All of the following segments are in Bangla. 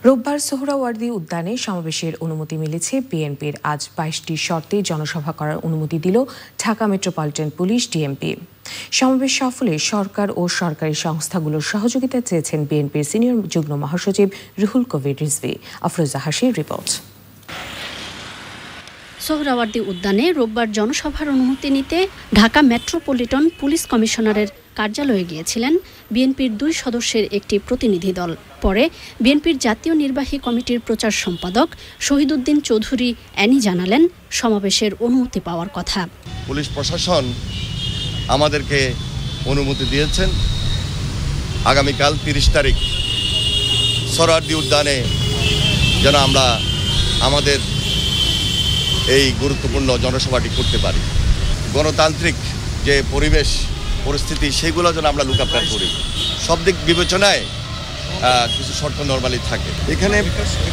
রোববার সোহরাওয়ার্দী উদ্যানে সমাবেশের অনুমতি মিলেছে। বিএনপির আজ ২২টি শর্তে জনসভা করার অনুমতি দিল ঢাকা মেট্রোপলিটন পুলিশ ডিএমপি। সমাবেশ সফলে সরকার ও সরকারি সংস্থাগুলোর সহযোগিতা চেয়েছেন বিএনপির সিনিয়র যুগ্ম মহাসচিব রুহুল কবির রিজভী। আফরোজা হাসির রিপোর্ট। সোহরাওয়ার্দী উদ্যানে রোববার জনসভার অনুমতি নিতে ঢাকা মেট্রোপলিটন পুলিশ কমিশনারের কার্যালয়ে গিয়েছিলেন বিএনপির ২ সদস্যের একটি প্রতিনিধি দল। পরে বিএনপির জাতীয় নির্বাহী কমিটির প্রচার সম্পাদক শহীদুদ্দিন চৌধুরী অ্যানি জানালেন সমাবেশের অনুমতি পাওয়ার কথা। পুলিশ প্রশাসন আমাদেরকে অনুমতি দিয়েছেন আগামীকাল ৩০ তারিখ সোহরাওয়ার্দী উদ্যানে যেন আমরা আমাদের এই গুরুত্বপূর্ণ জনসভাটি করতে পারি। গণতান্ত্রিক যে পরিস্থিতি সেগুলো যেন আমরা লুকাপ্রাণ করি। সব দিক বিবেচনায় কিছু শর্ত নরমালি থাকে। এখানে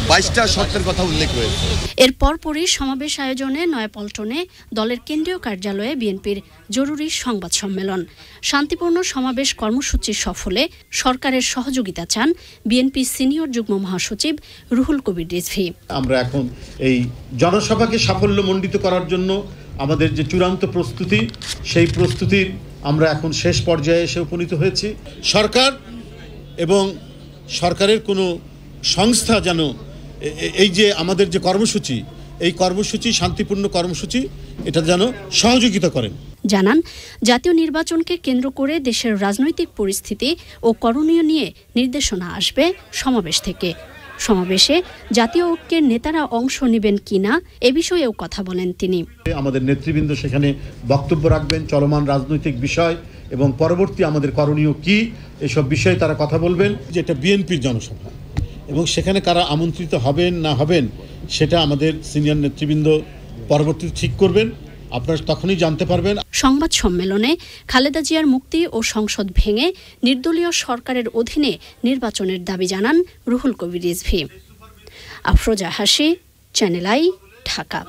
২২টা শর্তের কথা উল্লেখ রয়েছে। এর পরপরই সমাবেশ আয়োজনে নয়াপল্টনে দলের কেন্দ্রীয় কার্যালয়ে বিএনপির জরুরি সংবাদ সম্মেলন। শান্তিপূর্ণ সমাবেশ কর্মসূচি সফলে সরকারের সহযোগিতা চান বিএনপি সিনিয়র যুগ্ম মহাসচিব রুহুল কবির রিজভী। আমরা এখন এই জনসভাকে সাফল্যমণ্ডিত করার জন্য আমাদের যে চূড়ান্ত প্রস্তুতি, সেই প্রস্তুতির আমরা এখন শেষ পর্যায়ে এসে উপনীত হয়েছি। সরকার এবং সরকারের কোনো সংস্থা যেন এই যে আমাদের যে কর্মসূচি, এই কর্মসূচি শান্তিপূর্ণ কর্মসূচি, এটা যেন সহযোগিতা করেন। জানান জাতীয় নির্বাচনকে কেন্দ্র করে দেশের রাজনৈতিক পরিস্থিতি ও করণীয় নিয়ে নির্দেশনা আসবে সমাবেশ থেকে। সমাবেশে জাতীয় ঐক্যের নেতারা অংশ নেবেন কিনা এ বিষয়েও কথা বলেন তিনি। আমাদের নেতৃবৃন্দ সেখানে বক্তব্য রাখবেন, চলমান রাজনৈতিক বিষয় এবং পরবর্তী আমাদের করণীয় কি, এসব বিষয়ে তারা কথা বলবেন। যেটা বিএনপির জনসভা এবং সেখানে কারা আমন্ত্রিত হবেন না হবেন সেটা আমাদের সিনিয়র নেতৃবৃন্দ পরবর্তীতে ঠিক করবেন, আপনারা তখনই জানতে পারবেন। সংবাদ সম্মেলনে খালেদা জিয়ার মুক্তি ও সংসদ ভেঙে নির্দলীয় সরকারের অধীনে নির্বাচনের দাবি জানান রুহুল কবির রিজভী। আফরোজা হাসি, চ্যানেল আই, ঢাকা।